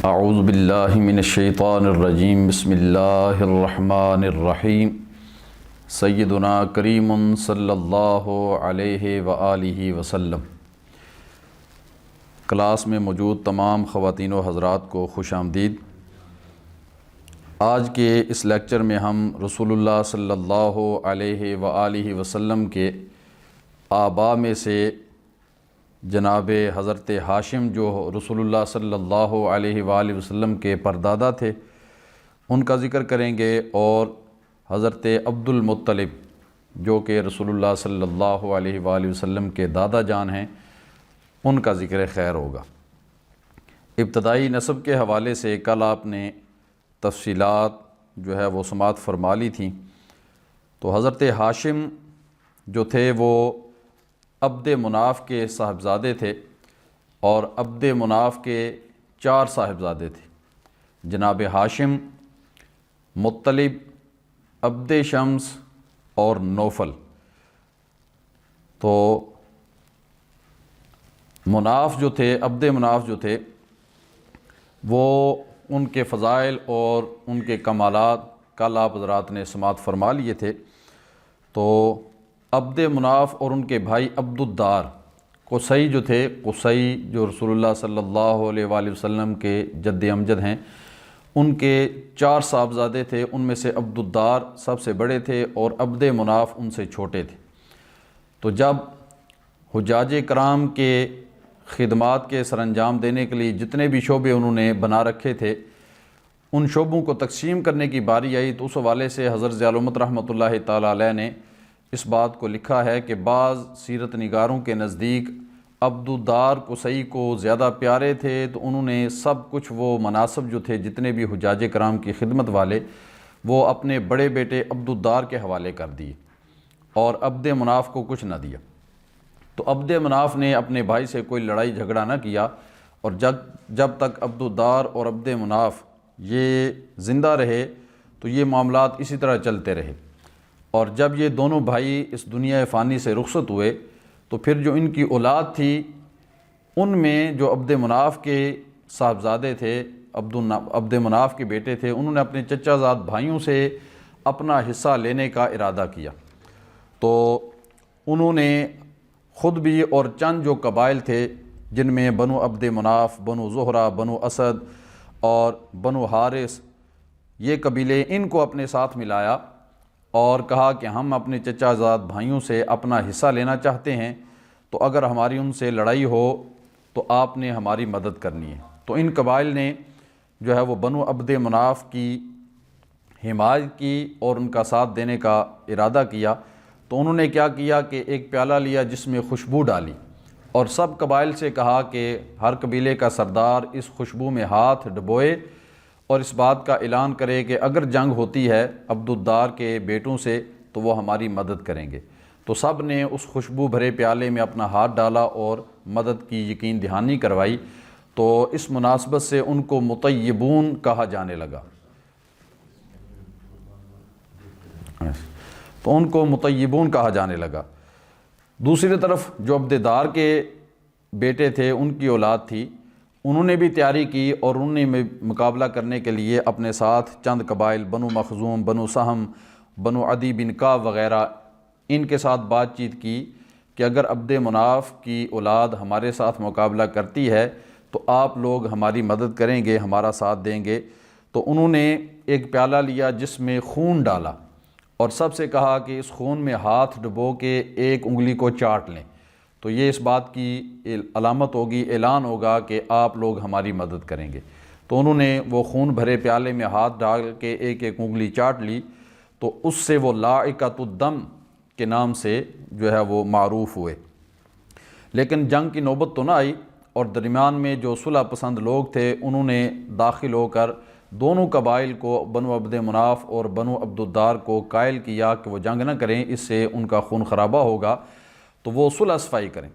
اعوذ باللہ من الشیطان الرجیم بسم اللہ الرحمن الرحیم سیدنا کریم صلی اللہ علیہ وآلہ وسلم۔ کلاس میں موجود تمام خواتین و حضرات کو خوش آمدید۔ آج کے اس لیکچر میں ہم رسول اللہ صلی اللہ علیہ وآلہ وسلم کے آباء میں سے جناب حضرت ہاشم جو رسول اللہ صلی اللہ علیہ وآلہ وسلم کے پردادا تھے ان کا ذکر کریں گے، اور حضرت عبد المطلب جو کہ رسول اللہ صلی اللہ علیہ وآلہ وسلم کے دادا جان ہیں ان کا ذکر خیر ہوگا۔ ابتدائی نسب کے حوالے سے کل آپ نے تفصیلات جو ہے وہ سماعت فرما لی تھیں، تو حضرت ہاشم جو تھے وہ عبد مناف کے صاحبزادے تھے، اور عبد مناف کے 4 صاحبزادے تھے، جناب ہاشم، مطلب، عبد شمس اور نوفل۔ تو مناف جو تھے، عبد مناف جو تھے، وہ ان کے فضائل اور ان کے کمالات کل آپ حضرات نے سماعت فرما لیے تھے۔ تو عبد مناف اور ان کے بھائی عبد الدار قصی جو تھے، قصی جو رسول اللہ صلی اللہ علیہ وآلہ وسلم کے جد امجد ہیں، ان کے 4 صاحبزادے تھے، ان میں سے عبد الدار سب سے بڑے تھے اور عبد مناف ان سے چھوٹے تھے۔ تو جب حجاج کرام کے خدمات کے سر انجام دینے کے لیے جتنے بھی شعبے انہوں نے بنا رکھے تھے ان شعبوں کو تقسیم کرنے کی باری آئی، تو اس حوالے سے حضرت ضیاء الامت رحمۃ اللہ تعالیٰ علیہ نے اس بات کو لکھا ہے کہ بعض سیرت نگاروں کے نزدیک عبد الدار قصی کو زیادہ پیارے تھے، تو انہوں نے سب کچھ وہ مناصب جو تھے جتنے بھی حجاج کرام کی خدمت والے وہ اپنے بڑے بیٹے عبد الدار کے حوالے کر دیے اور عبد مناف کو کچھ نہ دیا۔ تو عبد مناف نے اپنے بھائی سے کوئی لڑائی جھگڑا نہ کیا، اور جب تک عبد الدار اور عبد مناف یہ زندہ رہے تو یہ معاملات اسی طرح چلتے رہے، اور جب یہ دونوں بھائی اس دنیا فانی سے رخصت ہوئے تو پھر جو ان کی اولاد تھی ان میں جو عبد مناف کے صاحبزادے تھے، عبد مناف کے بیٹے تھے، انہوں نے اپنے چچا زاد بھائیوں سے اپنا حصہ لینے کا ارادہ کیا۔ تو انہوں نے خود بھی اور چند جو قبائل تھے جن میں بنو عبد مناف، بنو زہرہ، بنو اسد اور بنو حارث، یہ قبیلے ان کو اپنے ساتھ ملایا اور کہا کہ ہم اپنے چچا زاد بھائیوں سے اپنا حصہ لینا چاہتے ہیں، تو اگر ہماری ان سے لڑائی ہو تو آپ نے ہماری مدد کرنی ہے۔ تو ان قبائل نے جو ہے وہ بنو عبد مناف کی حمایت کی اور ان کا ساتھ دینے کا ارادہ کیا۔ تو انہوں نے کیا کیا کہ ایک پیالہ لیا جس میں خوشبو ڈالی، اور سب قبائل سے کہا کہ ہر قبیلے کا سردار اس خوشبو میں ہاتھ ڈبوئے اور اس بات کا اعلان کرے کہ اگر جنگ ہوتی ہے عبد الدار کے بیٹوں سے تو وہ ہماری مدد کریں گے۔ تو سب نے اس خوشبو بھرے پیالے میں اپنا ہاتھ ڈالا اور مدد کی یقین دہانی کروائی۔ تو اس مناسبت سے ان کو مطیبون کہا جانے لگا۔ دوسری طرف جو عبددار کے بیٹے تھے ان کی اولاد تھی، انہوں نے بھی تیاری کی اور انہوں نے مقابلہ کرنے کے لیے اپنے ساتھ چند قبائل بنو مخزوم، بنو سہم، بنو عدی بن کعب وغیرہ ان کے ساتھ بات چیت کی کہ اگر عبد مناف کی اولاد ہمارے ساتھ مقابلہ کرتی ہے تو آپ لوگ ہماری مدد کریں گے، ہمارا ساتھ دیں گے۔ تو انہوں نے ایک پیالہ لیا جس میں خون ڈالا اور سب سے کہا کہ اس خون میں ہاتھ ڈبو کے ایک انگلی کو چاٹ لیں، تو یہ اس بات کی علامت ہوگی، اعلان ہوگا کہ آپ لوگ ہماری مدد کریں گے۔ تو انہوں نے وہ خون بھرے پیالے میں ہاتھ ڈال کے ایک ایک انگلی چاٹ لی، تو اس سے وہ لاعقۃ الدم کے نام سے جو ہے وہ معروف ہوئے۔ لیکن جنگ کی نوبت تو نہ آئی، اور درمیان میں جو صلح پسند لوگ تھے انہوں نے داخل ہو کر دونوں قبائل کو، بنو عبد مناف اور بنو عبد الدار کو قائل کیا کہ وہ جنگ نہ کریں، اس سے ان کا خون خرابہ ہوگا، تو وہ صلح صفائی کریں۔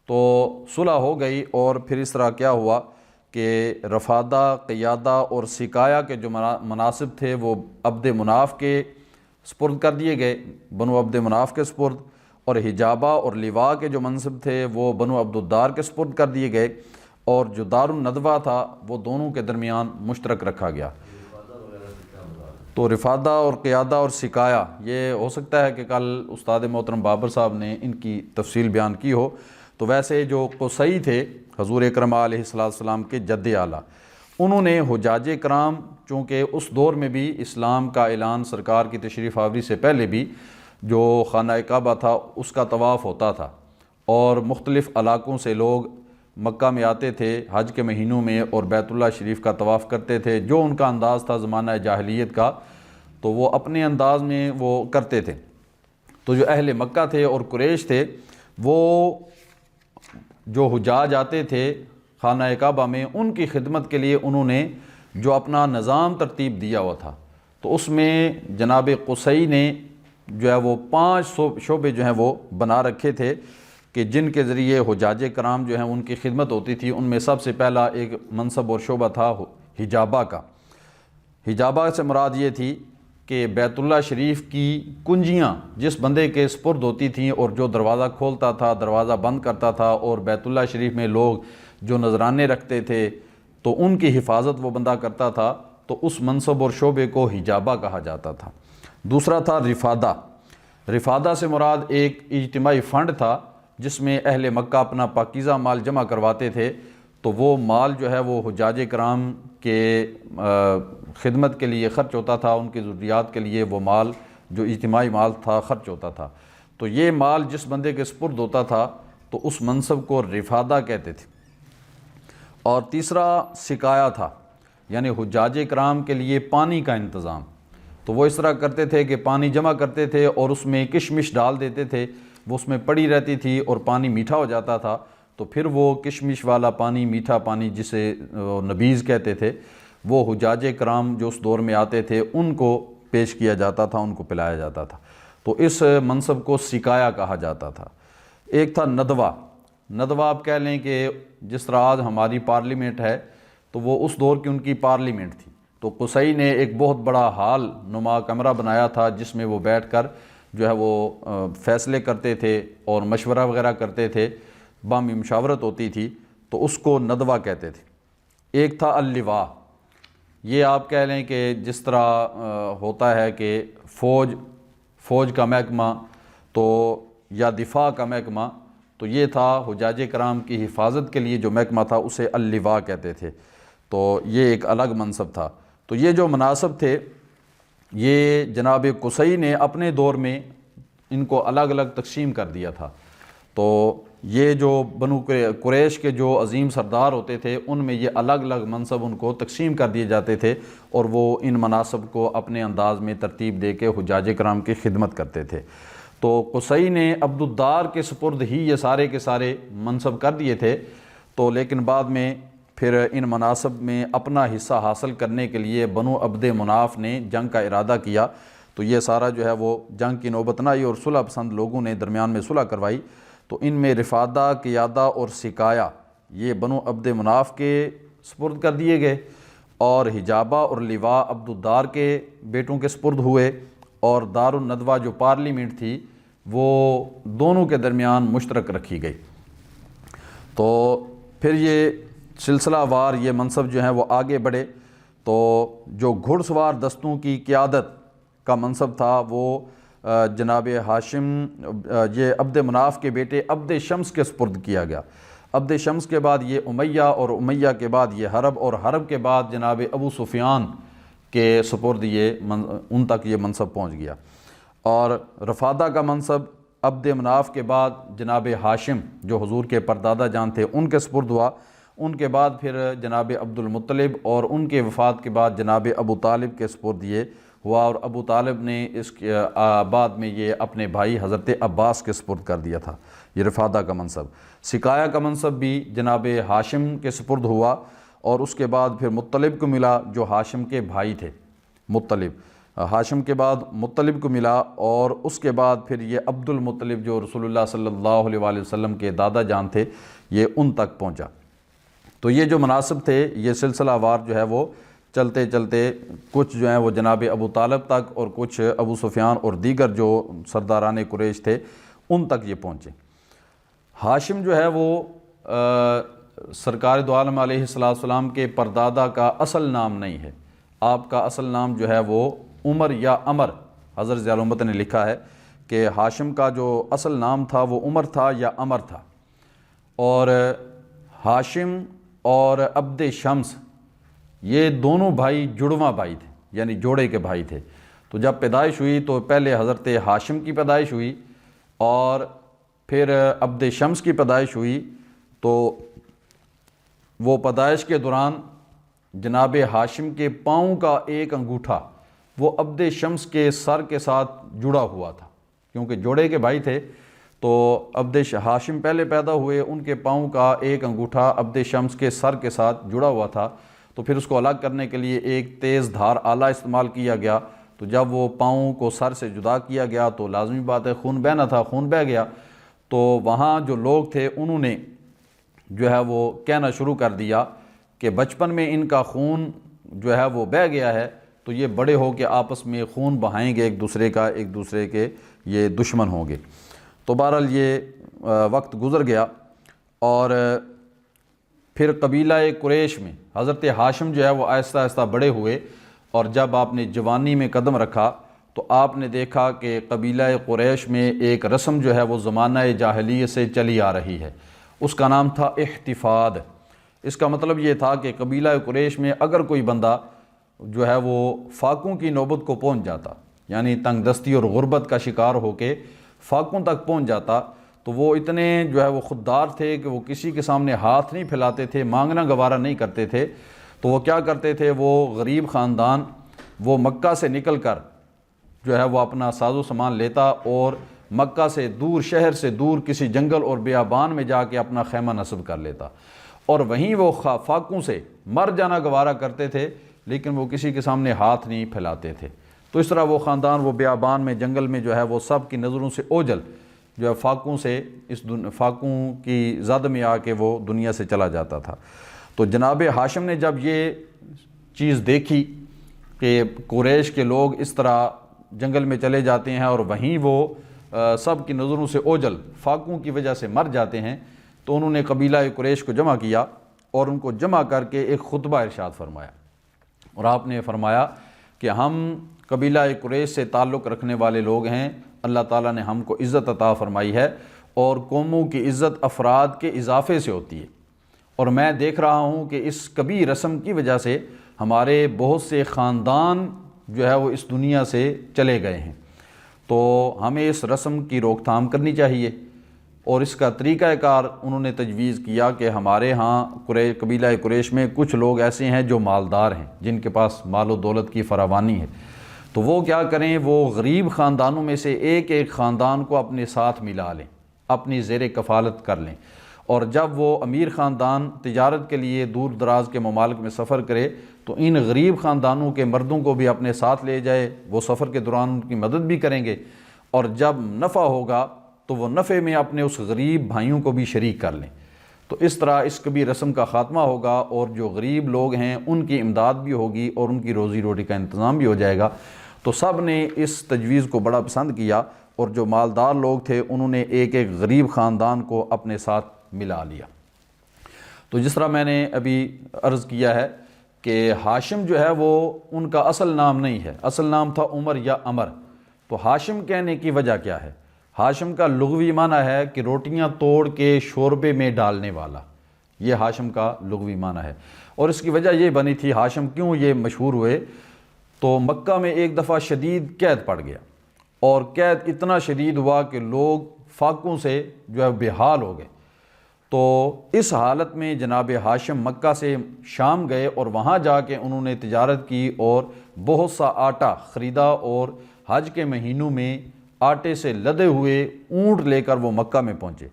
تو صلح ہو گئی، اور پھر اس طرح کیا ہوا کہ رفادہ، قیادہ اور سقایا کے جو مناصب تھے وہ عبد مناف کے سپرد کر دیے گئے، بنو عبد مناف کے سپرد، اور حجابہ اور لواء کے جو منصب تھے وہ بنو عبد الدار کے سپرد کر دیے گئے، اور جو دار الندوہ تھا وہ دونوں کے درمیان مشترک رکھا گیا۔ تو رفادہ اور قیادہ اور سکایا، یہ ہو سکتا ہے کہ کل استاد محترم بابر صاحب نے ان کی تفصیل بیان کی ہو۔ تو ویسے جو قصی تھے حضور اکرم علیہ السلام کے جد اعلیٰ، انہوں نے حجاج کرام، چونکہ اس دور میں بھی اسلام کا اعلان سرکار کی تشریف آوری سے پہلے بھی جو خانہ کعبہ تھا اس کا طواف ہوتا تھا، اور مختلف علاقوں سے لوگ مکہ میں آتے تھے حج کے مہینوں میں اور بیت اللہ شریف کا طواف کرتے تھے۔ جو ان کا انداز تھا زمانہ جاہلیت کا، تو وہ اپنے انداز میں وہ کرتے تھے۔ تو جو اہل مکہ تھے اور قریش تھے، وہ جو حجاج آتے تھے خانہ کعبہ میں، ان کی خدمت کے لیے انہوں نے جو اپنا نظام ترتیب دیا ہوا تھا، تو اس میں جناب قصی نے جو ہے وہ 5 شعبے جو ہیں وہ بنا رکھے تھے کہ جن کے ذریعے حجاج کرام جو ہیں ان کی خدمت ہوتی تھی۔ ان میں سب سے پہلا ایک منصب اور شعبہ تھا حجابہ کا۔ حجابہ سے مراد یہ تھی کہ بیت اللہ شریف کی کنجیاں جس بندے کے سپرد ہوتی تھیں، اور جو دروازہ کھولتا تھا، دروازہ بند کرتا تھا، اور بیت اللہ شریف میں لوگ جو نذرانے رکھتے تھے تو ان کی حفاظت وہ بندہ کرتا تھا، تو اس منصب اور شعبے کو حجابہ کہا جاتا تھا۔ دوسرا تھا رفادہ۔ رفادہ سے مراد ایک اجتماعی فنڈ تھا جس میں اہل مکہ اپنا پاکیزہ مال جمع کرواتے تھے، تو وہ مال جو ہے وہ حجاج کرام کے خدمت کے لیے خرچ ہوتا تھا، ان کی ضروریات کے لیے وہ مال جو اجتماعی مال تھا خرچ ہوتا تھا۔ تو یہ مال جس بندے کے سپرد ہوتا تھا تو اس منصب کو رفادہ کہتے تھے۔ اور تیسرا سکایا تھا، یعنی حجاج کرام کے لیے پانی کا انتظام۔ تو وہ اس طرح کرتے تھے کہ پانی جمع کرتے تھے اور اس میں کشمش ڈال دیتے تھے، وہ اس میں پڑی رہتی تھی اور پانی میٹھا ہو جاتا تھا، تو پھر وہ کشمش والا پانی، میٹھا پانی جسے نبیذ کہتے تھے، وہ حجاج کرام جو اس دور میں آتے تھے ان کو پیش کیا جاتا تھا، ان کو پلایا جاتا تھا۔ تو اس منصب کو سکایا کہا جاتا تھا۔ ایک تھا ندوہ۔ ندوہ آپ کہہ لیں کہ جس طرح آج ہماری پارلیمنٹ ہے، تو وہ اس دور کی ان کی پارلیمنٹ تھی۔ تو قصی نے ایک بہت بڑا ہال نما کمرہ بنایا تھا جس میں وہ بیٹھ کر جو ہے وہ فیصلے کرتے تھے اور مشورہ وغیرہ کرتے تھے، باہمی مشاورت ہوتی تھی، تو اس کو ندوہ کہتے تھے۔ ایک تھا اللواء۔ یہ آپ کہہ لیں کہ جس طرح ہوتا ہے کہ فوج کا محکمہ تو یا دفاع کا محکمہ، تو یہ تھا حجاج کرام کی حفاظت کے لیے جو محکمہ تھا اسے اللواء کہتے تھے۔ تو یہ ایک الگ منصب تھا۔ تو یہ جو مناصب تھے یہ جناب قصی نے اپنے دور میں ان کو الگ الگ تقسیم کر دیا تھا۔ تو یہ جو بنو قریش کے جو عظیم سردار ہوتے تھے ان میں یہ الگ الگ منصب ان کو تقسیم کر دیے جاتے تھے، اور وہ ان مناصب کو اپنے انداز میں ترتیب دے کے حجاج کرام کی خدمت کرتے تھے۔ تو قصی نے عبد الدار کے سپرد ہی یہ سارے کے سارے منصب کر دیے تھے، تو لیکن بعد میں پھر ان مناصب میں اپنا حصہ حاصل کرنے کے لیے بنو عبد مناف نے جنگ کا ارادہ کیا، تو یہ سارا جو ہے وہ جنگ کی نوبت نہ آئی اور صلح پسند لوگوں نے درمیان میں صلح کروائی۔ تو ان میں رفادہ، قیادہ اور سکایا یہ بنو عبد مناف کے سپرد کر دیے گئے، اور حجابہ اور لواء عبد الدار کے بیٹوں کے سپرد ہوئے، اور دار الندوہ جو پارلیمنٹ تھی وہ دونوں کے درمیان مشترک رکھی گئی۔ تو پھر یہ سلسلہ وار یہ منصب جو ہیں وہ آگے بڑھے۔ تو جو گھڑ سوار دستوں کی قیادت کا منصب تھا وہ جناب ہاشم، یہ عبد مناف کے بیٹے عبد شمس کے سپرد کیا گیا۔ عبد شمس کے بعد یہ امیہ، اور امیہ کے بعد یہ حرب، اور حرب کے بعد جناب ابو سفیان کے سپرد ان تک یہ منصب پہنچ گیا۔ اور رفادہ کا منصب عبد مناف کے بعد جناب ہاشم جو حضور کے پردادا جان تھے ان کے سپرد ہوا۔ ان کے بعد پھر جناب عبد المطلب، اور ان کے وفات کے بعد جناب ابو طالب کے سپرد یہ ہوا، اور ابو طالب نے اس کے بعد میں یہ اپنے بھائی حضرت عباس کے سپرد کر دیا تھا، یہ رفادہ کا منصب۔ سکایا کا منصب بھی جناب ہاشم کے سپرد ہوا، اور اس کے بعد پھر مطلب کو ملا جو ہاشم کے بھائی تھے۔ مطلب ہاشم کے بعد مطلب کو ملا، اور اس کے بعد پھر یہ عبد المطلب جو رسول اللہ صلی اللہ علیہ وآلہ وسلم کے دادا جان تھے یہ ان تک پہنچا۔ تو یہ جو مناصب تھے یہ سلسلہ وار جو ہے وہ چلتے چلتے کچھ جو ہیں وہ جناب ابو طالب تک، اور کچھ ابو سفیان اور دیگر جو سرداران قریش تھے ان تک یہ پہنچے۔ ہاشم جو ہے وہ سرکار دو عالم علیہ السلام کے پردادا کا اصل نام نہیں ہے، آپ کا اصل نام جو ہے وہ عمر یا عمر، حضرت ضیاء الامت نے لکھا ہے کہ ہاشم کا جو اصل نام تھا وہ عمر تھا یا عمر تھا، اور ہاشم اور عبد شمس یہ دونوں بھائی جڑواں بھائی تھے، یعنی جوڑے کے بھائی تھے۔ تو جب پیدائش ہوئی تو پہلے حضرت ہاشم کی پیدائش ہوئی اور پھر عبد شمس کی پیدائش ہوئی، تو وہ پیدائش کے دوران جناب ہاشم کے پاؤں کا ایک انگوٹھا وہ عبد شمس کے سر کے ساتھ جڑا ہوا تھا، کیونکہ جوڑے کے بھائی تھے۔ تو ہاشم پہلے پیدا ہوئے، ان کے پاؤں کا ایک انگوٹھا عبد شمس کے سر کے ساتھ جڑا ہوا تھا، تو پھر اس کو الگ کرنے کے لیے ایک تیز دھار آلہ استعمال کیا گیا۔ تو جب وہ پاؤں کو سر سے جدا کیا گیا تو لازمی بات ہے خون بہنا تھا، خون بہہ گیا۔ تو وہاں جو لوگ تھے انہوں نے جو ہے وہ کہنا شروع کر دیا کہ بچپن میں ان کا خون جو ہے وہ بہہ گیا ہے، تو یہ بڑے ہو کے آپس میں خون بہائیں گے ایک دوسرے کے یہ دشمن ہوں گے۔ تو بہرحال یہ وقت گزر گیا اور پھر قبیلہ قریش میں حضرت ہاشم جو ہے وہ آہستہ آہستہ بڑے ہوئے، اور جب آپ نے جوانی میں قدم رکھا تو آپ نے دیکھا کہ قبیلہ قریش میں ایک رسم جو ہے وہ زمانہ جاہلیت سے چلی آ رہی ہے، اس کا نام تھا احتفاد۔ اس کا مطلب یہ تھا کہ قبیلہ قریش میں اگر کوئی بندہ جو ہے وہ فاقوں کی نوبت کو پہنچ جاتا، یعنی تنگ دستی اور غربت کا شکار ہو کے فاقوں تک پہنچ جاتا، تو وہ اتنے جو ہے وہ خوددار تھے کہ وہ کسی کے سامنے ہاتھ نہیں پھیلاتے تھے، مانگنا گوارا نہیں کرتے تھے۔ تو وہ کیا کرتے تھے، وہ غریب خاندان وہ مکہ سے نکل کر جو ہے وہ اپنا ساز و سامان لیتا اور مکہ سے دور، شہر سے دور کسی جنگل اور بیابان میں جا کے اپنا خیمہ نصب کر لیتا، اور وہیں وہ فاقوں سے مر جانا گوارا کرتے تھے، لیکن وہ کسی کے سامنے ہاتھ نہیں پھیلاتے تھے۔ تو اس طرح وہ خاندان وہ بیابان میں، جنگل میں جو ہے وہ سب کی نظروں سے اوجھل جو ہے فاقوں کی زد میں آ کے وہ دنیا سے چلا جاتا تھا۔ تو جناب ہاشم نے جب یہ چیز دیکھی کہ قریش کے لوگ اس طرح جنگل میں چلے جاتے ہیں اور وہیں وہ سب کی نظروں سے اوجھل فاقوں کی وجہ سے مر جاتے ہیں، تو انہوں نے قبیلہ قریش کو جمع کیا اور ان کو جمع کر کے ایک خطبہ ارشاد فرمایا، اور آپ نے فرمایا کہ ہم قبیلہ قریش سے تعلق رکھنے والے لوگ ہیں، اللہ تعالیٰ نے ہم کو عزت عطا فرمائی ہے، اور قوموں کی عزت افراد کے اضافے سے ہوتی ہے، اور میں دیکھ رہا ہوں کہ اس کبھی رسم کی وجہ سے ہمارے بہت سے خاندان جو ہے وہ اس دنیا سے چلے گئے ہیں، تو ہمیں اس رسم کی روک تھام کرنی چاہیے۔ اور اس کا طریقہ کار انہوں نے تجویز کیا کہ ہمارے ہاں قبیلہ قریش میں کچھ لوگ ایسے ہیں جو مالدار ہیں، جن کے پاس مال و دولت کی فراوانی ہے، تو وہ کیا کریں، وہ غریب خاندانوں میں سے ایک ایک خاندان کو اپنے ساتھ ملا لیں، اپنی زیر کفالت کر لیں، اور جب وہ امیر خاندان تجارت کے لیے دور دراز کے ممالک میں سفر کرے تو ان غریب خاندانوں کے مردوں کو بھی اپنے ساتھ لے جائے، وہ سفر کے دوران ان کی مدد بھی کریں گے، اور جب نفع ہوگا تو وہ نفع میں اپنے اس غریب بھائیوں کو بھی شریک کر لیں۔ تو اس طرح اس کبھی رسم کا خاتمہ ہوگا، اور جو غریب لوگ ہیں ان کی امداد بھی ہوگی اور ان کی روزی روٹی کا انتظام بھی ہو جائے گا۔ تو سب نے اس تجویز کو بڑا پسند کیا، اور جو مالدار لوگ تھے انہوں نے ایک ایک غریب خاندان کو اپنے ساتھ ملا لیا۔ تو جس طرح میں نے ابھی عرض کیا ہے کہ ہاشم جو ہے وہ ان کا اصل نام نہیں ہے، اصل نام تھا عمر یا عمر۔ تو ہاشم کہنے کی وجہ کیا ہے؟ ہاشم کا لغوی معنی ہے کہ روٹیاں توڑ کے شوربے میں ڈالنے والا، یہ ہاشم کا لغوی معنی ہے۔ اور اس کی وجہ یہ بنی تھی، ہاشم کیوں یہ مشہور ہوئے، تو مکہ میں ایک دفعہ شدید قحط پڑ گیا، اور قحط اتنا شدید ہوا کہ لوگ فاقوں سے جو ہے بے حال ہو گئے۔ تو اس حالت میں جناب ہاشم مکہ سے شام گئے، اور وہاں جا کے انہوں نے تجارت کی اور بہت سا آٹا خریدا، اور حج کے مہینوں میں آٹے سے لدے ہوئے اونٹ لے کر وہ مکہ میں پہنچے،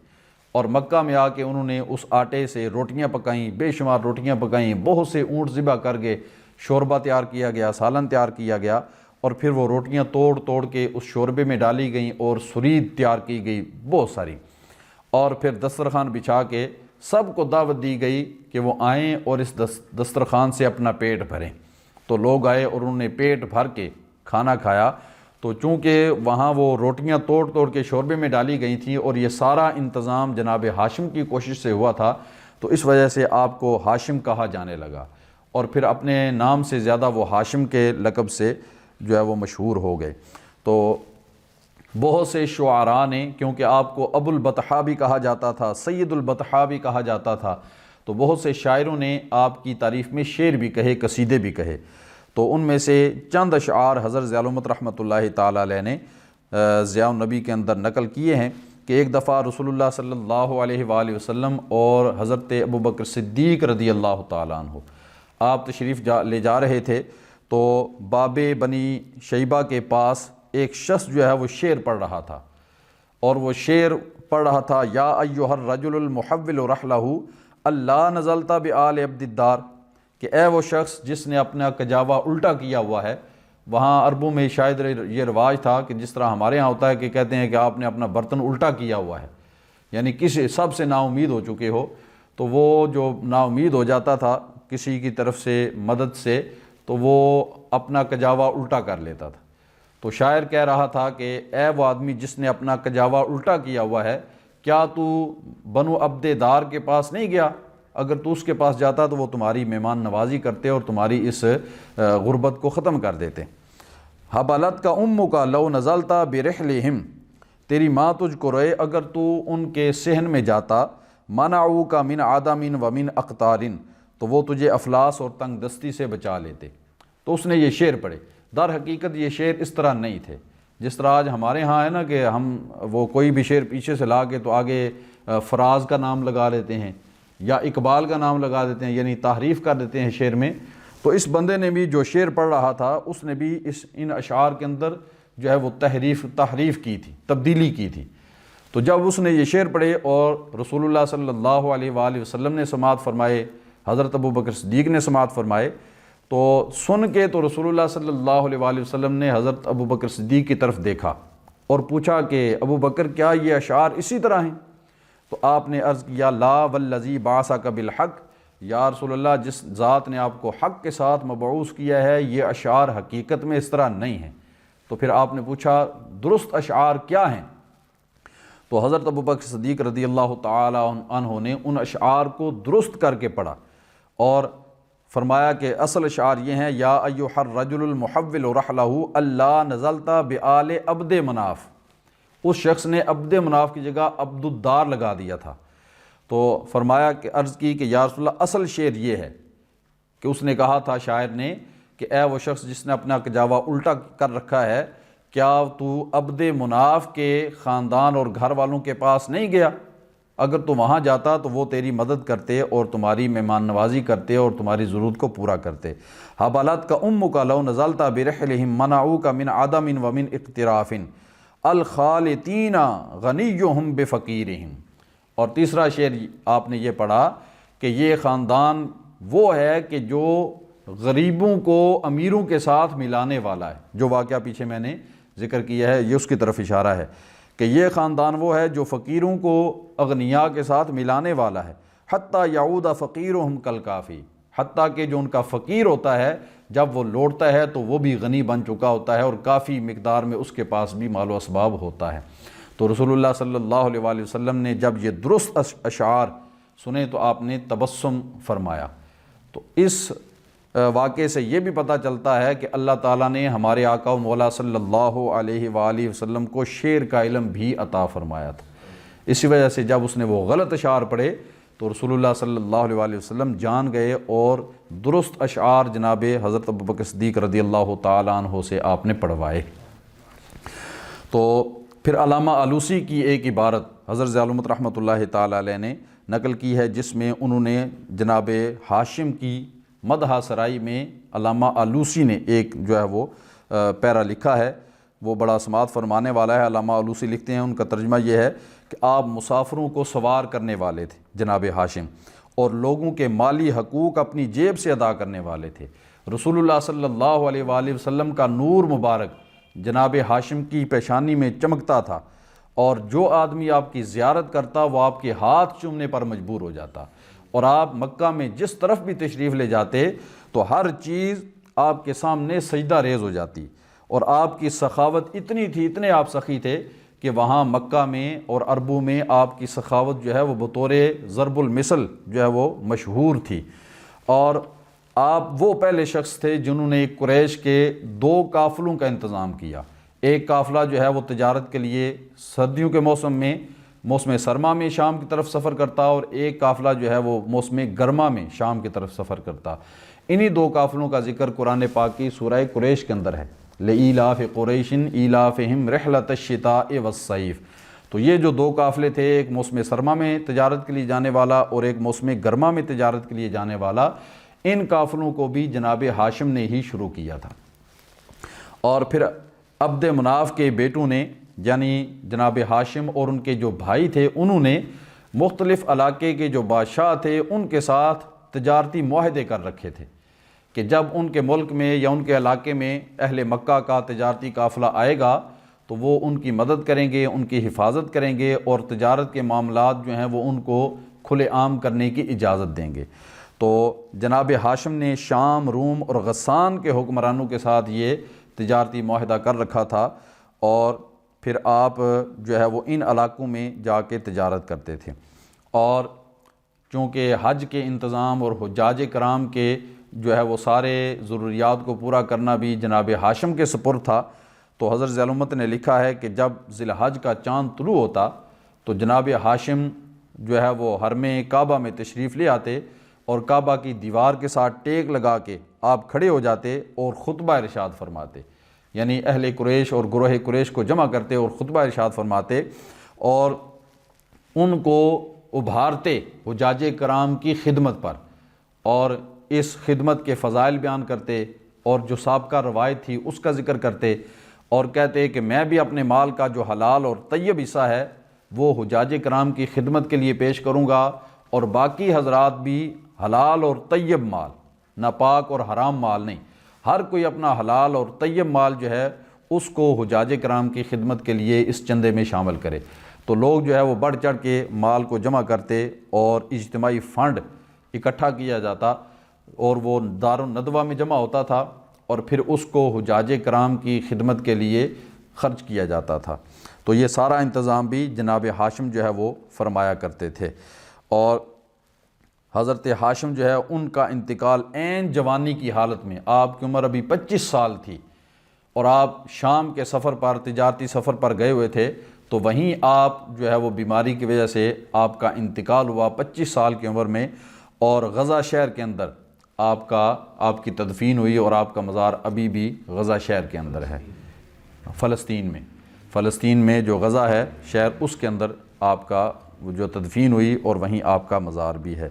اور مکہ میں آ کے انہوں نے اس آٹے سے روٹیاں پکائیں، بے شمار روٹیاں پکائیں، بہت سے اونٹ ذبح کر کے شوربہ تیار کیا گیا، سالن تیار کیا گیا، اور پھر وہ روٹیاں توڑ توڑ کے اس شوربے میں ڈالی گئیں اور سرید تیار کی گئی بہت ساری، اور پھر دسترخوان بچھا کے سب کو دعوت دی گئی کہ وہ آئیں اور اس دسترخوان سے اپنا پیٹ بھریں۔ تو لوگ آئے اور انہوں نے پیٹ بھر کے کھانا کھایا۔ تو چونکہ وہاں وہ روٹیاں توڑ توڑ کے شوربے میں ڈالی گئی تھیں، اور یہ سارا انتظام جناب ہاشم کی کوشش سے ہوا تھا، تو اس وجہ سے آپ کو ہاشم کہا جانے لگا، اور پھر اپنے نام سے زیادہ وہ ہاشم کے لقب سے جو ہے وہ مشہور ہو گئے۔ تو بہت سے شعراء نے، کیونکہ آپ کو ابو البطحاء بھی کہا جاتا تھا، سید البطحاء بھی کہا جاتا تھا، تو بہت سے شاعروں نے آپ کی تعریف میں شعر بھی کہے، قصیدے بھی کہے۔ تو ان میں سے چند اشعار حضرت ضیاء العلومۃ رحمۃ اللہ تعالیٰ علیہ نے ضیاء النبی کے اندر نقل کیے ہیں کہ ایک دفعہ رسول اللہ صلی اللہ علیہ وآلہ وسلم اور حضرت ابوبکر صدیق رضی اللہ تعالیٰ عنہ آپ تشریف لے جا رہے تھے، تو باب بنی شیبہ کے پاس ایک شخص جو ہے وہ شعر پڑھ رہا تھا، اور وہ شعر پڑھ رہا تھا یا ایھا الرجل المحول رحلہ اللہ نزلت بآل عبد الدار، کہ اے وہ شخص جس نے اپنا کجاوا الٹا کیا ہوا ہے۔ وہاں عربوں میں شاید یہ رواج تھا کہ جس طرح ہمارے ہاں ہوتا ہے کہ کہتے ہیں کہ آپ نے اپنا برتن الٹا کیا ہوا ہے، یعنی کسی سب سے نا امید ہو چکے ہو، تو وہ جو نا امید ہو جاتا تھا کسی کی طرف سے مدد سے، تو وہ اپنا کجاوا الٹا کر لیتا تھا۔ تو شاعر کہہ رہا تھا کہ اے وہ آدمی جس نے اپنا کجاوا الٹا کیا ہوا ہے، کیا تو بنو عبد دار کے پاس نہیں گیا؟ اگر تو اس کے پاس جاتا تو وہ تمہاری مہمان نوازی کرتے اور تمہاری اس غربت کو ختم کر دیتے۔ حبلت کا امک لو نزلت برحلہم، تیری ماں تجھ کو روئے اگر تو ان کے صحن میں جاتا، منعوک من عدم ومن اقطار، تو وہ تجھے افلاس اور تنگ دستی سے بچا لیتے۔ تو اس نے یہ شعر پڑھے۔ در حقیقت یہ شعر اس طرح نہیں تھے جس طرح آج ہمارے ہاں ہے نا کہ ہم وہ کوئی بھی شعر پیچھے سے لا کے تو آگے فراز کا نام لگا لیتے ہیں یا اقبال کا نام لگا دیتے ہیں، یعنی تحریف کر دیتے ہیں شعر میں۔ تو اس بندے نے بھی جو شعر پڑھ رہا تھا اس نے بھی ان اشعار کے اندر جو ہے وہ تحریف کی تھی، تبدیلی کی تھی۔ تو جب اس نے یہ شعر پڑھے اور رسول اللہ صلی اللہ علیہ وآلہ وسلم نے سماعت فرمائے، حضرت ابوبکر صدیق نے سماعت فرمائے، تو سن کے تو رسول اللہ صلی اللہ علیہ وآلہ وسلم نے حضرت ابوبکر صدیق کی طرف دیکھا اور پوچھا کہ ابوبکر کیا یہ اشعار اسی طرح ہیں؟ تو آپ نے عرض کیا لا والذی بعثک بالحق، یا رسول اللہ جس ذات نے آپ کو حق کے ساتھ مبعوث کیا ہے یہ اشعار حقیقت میں اس طرح نہیں ہیں۔ تو پھر آپ نے پوچھا درست اشعار کیا ہیں؟ تو حضرت ابوبکر صدیق رضی اللہ تعالی عنہ نے ان اشعار کو درست کر کے پڑھا اور فرمایا کہ اصل اشعار یہ ہیں یا ایھا الرجل المحول رحلہ اللہ نزلت بآل عبد مناف، اس شخص نے عبد مناف کی جگہ عبد الدار لگا دیا تھا۔ تو فرمایا کہ عرض کی کہ یا رسول اللہ اصل شعر یہ ہے کہ اس نے کہا تھا شاعر نے کہ اے وہ شخص جس نے اپنا کجاوا الٹا کر رکھا ہے، کیا تو عبد مناف کے خاندان اور گھر والوں کے پاس نہیں گیا؟ اگر تو وہاں جاتا تو وہ تیری مدد کرتے اور تمہاری مہمان نوازی کرتے اور تمہاری ضرورت کو پورا کرتے۔ حبلت کا امک لو نزلت برحلہم منعوک من عدم ومن اقتراف الخالطین غنیہم بفقیرہم۔ اور تیسرا شعر آپ نے یہ پڑھا کہ یہ خاندان وہ ہے کہ جو غریبوں کو امیروں کے ساتھ ملانے والا ہے، جو واقعہ پیچھے میں نے ذکر کیا ہے یہ اس کی طرف اشارہ ہے کہ یہ خاندان وہ ہے جو فقیروں کو اغنیاء کے ساتھ ملانے والا ہے۔ حتیٰ یعود فقیرہم کالکافی، حتیٰ کہ جو ان کا فقیر ہوتا ہے جب وہ لوٹتا ہے تو وہ بھی غنی بن چکا ہوتا ہے اور کافی مقدار میں اس کے پاس بھی مال و اسباب ہوتا ہے۔ تو رسول اللہ صلی اللہ علیہ وآلہ وسلم نے جب یہ درست اشعار سنے تو آپ نے تبسم فرمایا۔ تو اس واقعے سے یہ بھی پتہ چلتا ہے کہ اللہ تعالیٰ نے ہمارے آقا و مولا صلی اللہ علیہ وآلہ وسلم کو شعر کا علم بھی عطا فرمایا تھا۔ اسی وجہ سے جب اس نے وہ غلط اشعار پڑھے تو رسول اللہ صلی اللہ علیہ وآلہ وسلم جان گئے اور درست اشعار جناب حضرت ابوبکر صدیق رضی اللہ تعالیٰ عنہ سے آپ نے پڑھوائے۔ تو پھر علامہ آلوسی کی ایک عبارت حضرت ضیاء العلومۃ رحمۃ اللہ تعالیٰ علیہ نے نقل کی ہے جس میں انہوں نے جناب ہاشم کی مدح سرائی میں علامہ آلوسی نے ایک جو ہے وہ پیرا لکھا ہے، وہ بڑا سماعت فرمانے والا ہے۔ علامہ آلوسی لکھتے ہیں، ان کا ترجمہ یہ ہے کہ آپ مسافروں کو سوار کرنے والے تھے جناب ہاشم، اور لوگوں کے مالی حقوق اپنی جیب سے ادا کرنے والے تھے۔ رسول اللہ صلی اللہ علیہ وآلہ وسلم کا نور مبارک جناب ہاشم کی پیشانی میں چمکتا تھا، اور جو آدمی آپ کی زیارت کرتا وہ آپ کے ہاتھ چومنے پر مجبور ہو جاتا، اور آپ مکہ میں جس طرف بھی تشریف لے جاتے تو ہر چیز آپ کے سامنے سجدہ ریز ہو جاتی، اور آپ کی سخاوت اتنی تھی، اتنے آپ سخی تھے کہ وہاں مکہ میں اور عربوں میں آپ کی سخاوت جو ہے وہ بطور ضرب المثل جو ہے وہ مشہور تھی، اور آپ وہ پہلے شخص تھے جنہوں نے قریش کے 2 قافلوں کا انتظام کیا۔ ایک قافلہ جو ہے وہ تجارت کے لیے سردیوں کے موسم سرما میں شام کی طرف سفر کرتا، اور ایک قافلہ جو ہے وہ موسم گرما میں شام کی طرف سفر کرتا۔ انہی 2 قافلوں کا ذکر قرآن پاک کی سورہ قریش کے اندر ہے، لإیلاف قریش ایلافہم رحلۃ الشتاء والصیف۔ تو یہ جو 2 قافلے تھے، ایک موسم سرما میں تجارت کے لیے جانے والا اور ایک موسم گرما میں تجارت کے لیے جانے والا، ان قافلوں کو بھی جناب ہاشم نے ہی شروع کیا تھا۔ اور پھر عبد مناف کے بیٹوں نے، یعنی جناب ہاشم اور ان کے جو بھائی تھے، انہوں نے مختلف علاقے کے جو بادشاہ تھے ان کے ساتھ تجارتی معاہدے کر رکھے تھے کہ جب ان کے ملک میں یا ان کے علاقے میں اہل مکہ کا تجارتی قافلہ آئے گا تو وہ ان کی مدد کریں گے، ان کی حفاظت کریں گے، اور تجارت کے معاملات جو ہیں وہ ان کو کھلے عام کرنے کی اجازت دیں گے۔ تو جناب ہاشم نے شام، روم اور غسان کے حکمرانوں کے ساتھ یہ تجارتی معاہدہ کر رکھا تھا، اور پھر آپ جو ہے وہ ان علاقوں میں جا کے تجارت کرتے تھے۔ اور چونکہ حج کے انتظام اور حجاج کرام کے جو ہے وہ سارے ضروریات کو پورا کرنا بھی جناب ہاشم کے سپرد تھا، تو حضرت ذیل الامت نے لکھا ہے کہ جب ذی الحج کا چاند طلوع ہوتا تو جناب ہاشم جو ہے وہ حرم کعبہ میں تشریف لے آتے، اور کعبہ کی دیوار کے ساتھ ٹیک لگا کے آپ کھڑے ہو جاتے اور خطبہ ارشاد فرماتے، یعنی اہل قریش اور گروہ قریش کو جمع کرتے اور خطبہ ارشاد فرماتے، اور ان کو ابھارتے حجاج کرام کی خدمت پر، اور اس خدمت کے فضائل بیان کرتے، اور جو سابقہ روایت تھی اس کا ذکر کرتے، اور کہتے کہ میں بھی اپنے مال کا جو حلال اور طیب حصہ ہے وہ حجاج کرام کی خدمت کے لیے پیش کروں گا، اور باقی حضرات بھی حلال اور طیب مال، ناپاک اور حرام مال نہیں، ہر کوئی اپنا حلال اور طیب مال جو ہے اس کو حجاج کرام کی خدمت کے لیے اس چندے میں شامل کرے۔ تو لوگ جو ہے وہ بڑھ چڑھ کے مال کو جمع کرتے، اور اجتماعی فنڈ اکٹھا کیا جاتا، اور وہ دار الندوہ میں جمع ہوتا تھا، اور پھر اس کو حجاج کرام کی خدمت کے لیے خرچ کیا جاتا تھا۔ تو یہ سارا انتظام بھی جناب ہاشم جو ہے وہ فرمایا کرتے تھے۔ اور حضرت ہاشم جو ہے ان کا انتقال عین جوانی کی حالت میں، آپ کی عمر ابھی 25 سال تھی، اور آپ شام کے سفر پر، تجارتی سفر پر گئے ہوئے تھے، تو وہیں آپ جو ہے وہ بیماری کی وجہ سے آپ کا انتقال ہوا 25 سال کی عمر میں، اور غزہ شہر کے اندر آپ کی تدفین ہوئی، اور آپ کا مزار ابھی بھی غزہ شہر کے اندر ہے، فلسطین میں جو غزہ ہے شہر، اس کے اندر آپ کا جو تدفین ہوئی، اور وہیں آپ کا مزار بھی ہے۔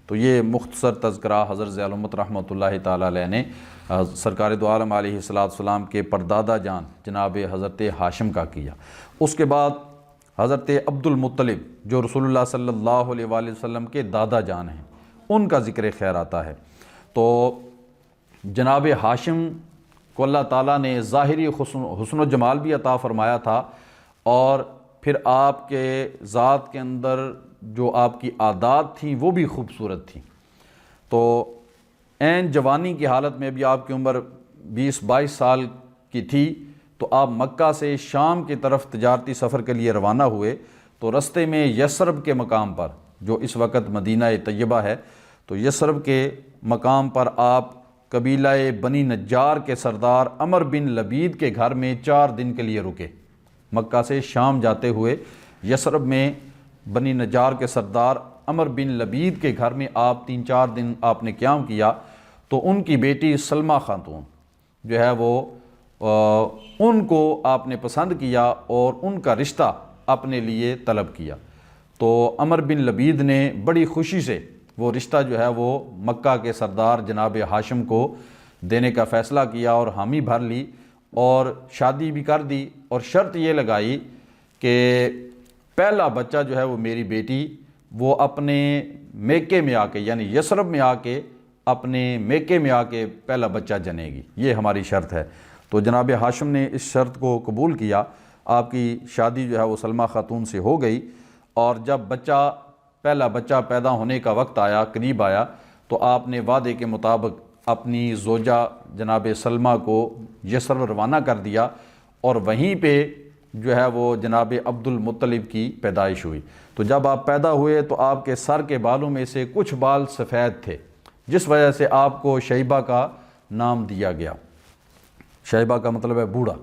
تو یہ مختصر تذکرہ حضرت ذیل الامت رحمۃ اللہ تعالیٰ علیہ نے سرکار دو عالم علیہ السلام کے پردادا جان جناب حضرت ہاشم کا کیا۔ اس کے بعد حضرت عبد المطلب جو رسول اللہ صلی اللہ علیہ وآلہ وسلم کے دادا جان ہیں، ان کا ذکر خیر آتا ہے۔ تو جناب ہاشم کو اللہ تعالیٰ نے ظاہری حسن و جمال بھی عطا فرمایا تھا، اور پھر آپ کے ذات کے اندر جو آپ کی عادات تھیں وہ بھی خوبصورت تھیں۔ تو عین جوانی کی حالت میں بھی آپ کی عمر 20-22 سال کی تھی، تو آپ مکہ سے شام کی طرف تجارتی سفر کے لیے روانہ ہوئے، تو رستے میں یثرب کے مقام پر، جو اس وقت مدینہ طیبہ ہے، تو یثرب کے مقام پر آپ قبیلہ بنی نجار کے سردار عمر بن لبید کے گھر میں 4 دن کے لیے رکے۔ مکہ سے شام جاتے ہوئے یثرب میں بنی نجار کے سردار عمر بن لبید کے گھر میں آپ 3-4 دن آپ نے قیام کیا۔ تو ان کی بیٹی سلمہ خاتون جو ہے وہ ان کو آپ نے پسند کیا اور ان کا رشتہ اپنے لیے طلب کیا۔ تو عمر بن لبید نے بڑی خوشی سے وہ رشتہ جو ہے وہ مکہ کے سردار جناب ہاشم کو دینے کا فیصلہ کیا اور حامی بھر لی اور شادی بھی کر دی، اور شرط یہ لگائی کہ پہلا بچہ جو ہے وہ میری بیٹی وہ اپنے میکے میں آ کے، یعنی یثرب میں آ کے اپنے میکے میں آ کے پہلا بچہ جنے گی، یہ ہماری شرط ہے۔ تو جناب ہاشم نے اس شرط کو قبول کیا، آپ کی شادی جو ہے وہ سلمہ خاتون سے ہو گئی، اور جب پہلا بچہ پیدا ہونے کا وقت آیا، قریب آیا، تو آپ نے وعدے کے مطابق اپنی زوجہ جناب سلمہ کو یثرب روانہ کر دیا، اور وہیں پہ جو ہے وہ جناب عبد المطلب کی پیدائش ہوئی۔ تو جب آپ پیدا ہوئے تو آپ کے سر کے بالوں میں سے کچھ بال سفید تھے، جس وجہ سے آپ کو شیبہ کا نام دیا گیا۔ شیبہ کا مطلب ہے بوڑھا،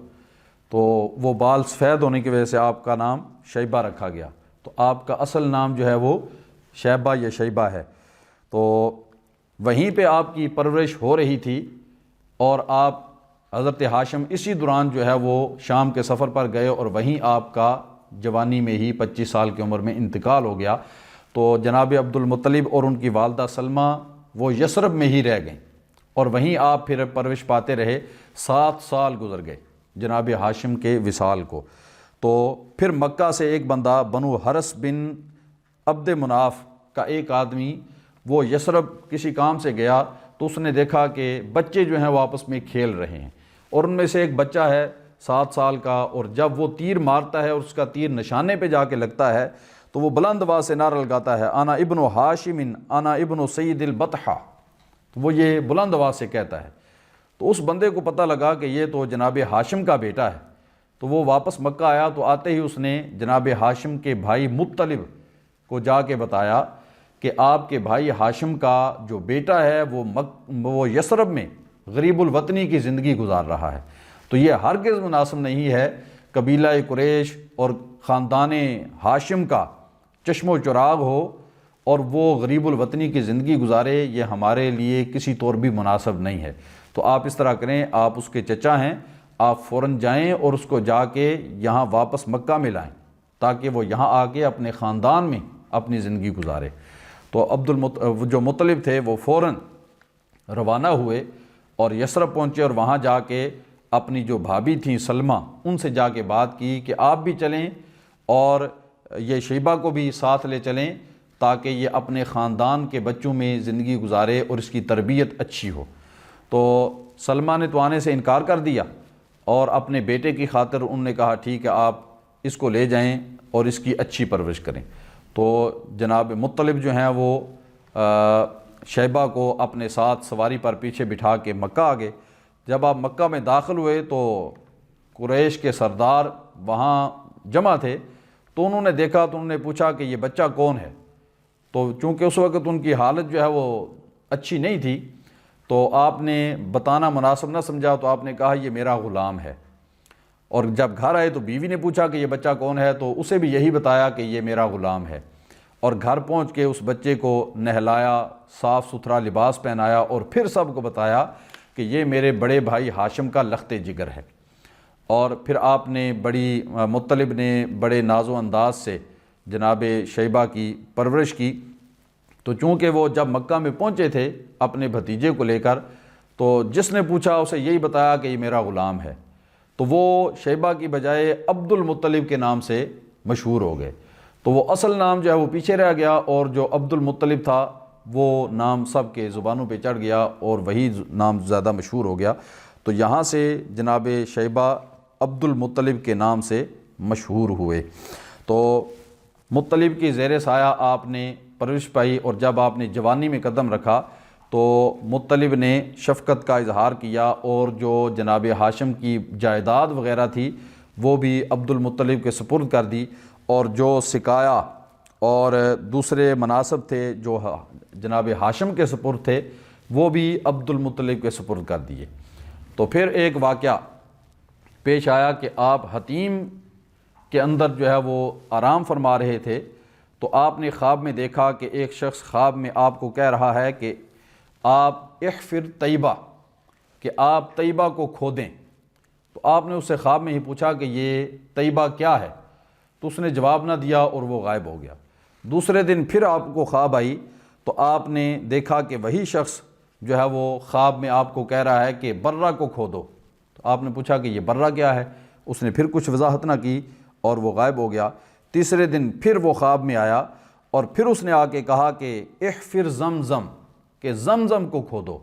تو وہ بال سفید ہونے کی وجہ سے آپ کا نام شیبہ رکھا گیا۔ تو آپ کا اصل نام جو ہے وہ شیبہ یا شیبہ ہے۔ تو وہیں پہ آپ کی پرورش ہو رہی تھی، اور آپ حضرت ہاشم اسی دوران جو ہے وہ شام کے سفر پر گئے، اور وہیں آپ کا جوانی میں ہی 25 سال کی عمر میں انتقال ہو گیا۔ تو جناب عبد المطلب اور ان کی والدہ سلمہ وہ یثرب میں ہی رہ گئیں، اور وہیں آپ پھر پرورش پاتے رہے۔ 7 سال گزر گئے جناب ہاشم کے وصال کو۔ تو پھر مکہ سے ایک بندہ بنو حرس بن عبد مناف کا ایک آدمی وہ یثرب کسی کام سے گیا، تو اس نے دیکھا کہ بچے جو ہیں وہ آپس میں کھیل رہے ہیں، اور ان میں سے ایک بچہ ہے 7 سال کا، اور جب وہ تیر مارتا ہے اور اس کا تیر نشانے پہ جا کے لگتا ہے تو وہ بلند آواز سے نعرہ لگاتا ہے، انا ابن ہاشم انا ابن سید البطحہ، تو وہ یہ بلند آواز سے کہتا ہے۔ تو اس بندے کو پتہ لگا کہ یہ تو جناب ہاشم کا بیٹا ہے، تو وہ واپس مکہ آیا۔ تو آتے ہی اس نے جناب ہاشم کے بھائی مطلب کو جا کے بتایا کہ آپ کے بھائی ہاشم کا جو بیٹا ہے وہ یثرب میں غریب الوطنی کی زندگی گزار رہا ہے۔ تو یہ ہرگز مناسب نہیں ہے قبیلہ قریش اور خاندان ہاشم کا چشم و چراغ ہو اور وہ غریب الوطنی کی زندگی گزارے، یہ ہمارے لیے کسی طور بھی مناسب نہیں ہے۔ تو آپ اس طرح کریں، آپ اس کے چچا ہیں، آپ فوراً جائیں اور اس کو جا کے یہاں واپس مکہ میں لائیں، تاکہ وہ یہاں آ کے اپنے خاندان میں اپنی زندگی گزارے۔ تو جو مطلب تھے وہ فوراً روانہ ہوئے اور یثرب پہنچے، اور وہاں جا کے اپنی جو بھابھی تھیں سلمہ، ان سے جا کے بات کی کہ آپ بھی چلیں اور یہ شیبہ کو بھی ساتھ لے چلیں، تاکہ یہ اپنے خاندان کے بچوں میں زندگی گزارے اور اس کی تربیت اچھی ہو۔ تو سلمہ نے تو آنے سے انکار کر دیا، اور اپنے بیٹے کی خاطر انہوں نے کہا ٹھیک ہے آپ اس کو لے جائیں اور اس کی اچھی پرورش کریں۔ تو جناب مطلب جو ہیں وہ شیبہ کو اپنے ساتھ سواری پر پیچھے بٹھا کے مکہ آ گئے۔ جب آپ مکہ میں داخل ہوئے تو قریش کے سردار وہاں جمع تھے، تو انہوں نے دیکھا تو انہوں نے پوچھا کہ یہ بچہ کون ہے؟ تو چونکہ اس وقت ان کی حالت جو ہے وہ اچھی نہیں تھی، تو آپ نے بتانا مناسب نہ سمجھا، تو آپ نے کہا یہ میرا غلام ہے۔ اور جب گھر آئے تو بیوی نے پوچھا کہ یہ بچہ کون ہے، تو اسے بھی یہی بتایا کہ یہ میرا غلام ہے۔ اور گھر پہنچ کے اس بچے کو نہلایا، صاف ستھرا لباس پہنایا، اور پھر سب کو بتایا کہ یہ میرے بڑے بھائی ہاشم کا لخت جگر ہے۔ اور پھر آپ نے مطلب نے بڑے ناز و انداز سے جناب شیبہ کی پرورش کی۔ تو چونکہ وہ جب مکہ میں پہنچے تھے اپنے بھتیجے کو لے کر، تو جس نے پوچھا اسے یہی بتایا کہ یہ میرا غلام ہے، تو وہ شیبہ کی بجائے عبد المطلب کے نام سے مشہور ہو گئے۔ تو وہ اصل نام جو ہے وہ پیچھے رہ گیا، اور جو عبد المطلب تھا وہ نام سب کے زبانوں پہ چڑھ گیا، اور وہی نام زیادہ مشہور ہو گیا۔ تو یہاں سے جناب شیبہ عبد المطلب کے نام سے مشہور ہوئے۔ تو مطلب کی زیر سایہ آپ نے پرورش پائی، اور جب آپ نے جوانی میں قدم رکھا تو مطلب نے شفقت کا اظہار کیا، اور جو جناب ہاشم کی جائیداد وغیرہ تھی وہ بھی عبد المطلب کے سپرد کر دی، اور جو سقایا اور دوسرے مناصب تھے جو جناب ہاشم کے سپرد تھے وہ بھی عبد المطلب کے سپرد کر دیے۔ تو پھر ایک واقعہ پیش آیا کہ آپ حتیم کے اندر جو ہے وہ آرام فرما رہے تھے، تو آپ نے خواب میں دیکھا کہ ایک شخص خواب میں آپ کو کہہ رہا ہے کہ آپ احفر طیبہ، کہ آپ طیبہ کو کھودیں۔ تو آپ نے اس سے خواب میں ہی پوچھا کہ یہ طیبہ کیا ہے، تو اس نے جواب نہ دیا اور وہ غائب ہو گیا۔ دوسرے دن پھر آپ کو خواب آئی تو آپ نے دیکھا کہ وہی شخص جو ہے وہ خواب میں آپ کو کہہ رہا ہے کہ برہ کو کھودو۔ تو آپ نے پوچھا کہ یہ برہ کیا ہے، اس نے پھر کچھ وضاحت نہ کی اور وہ غائب ہو گیا۔ تیسرے دن پھر وہ خواب میں آیا اور پھر اس نے آ کے کہا کہ احفر زمزم، کہ زمزم کو کھودو۔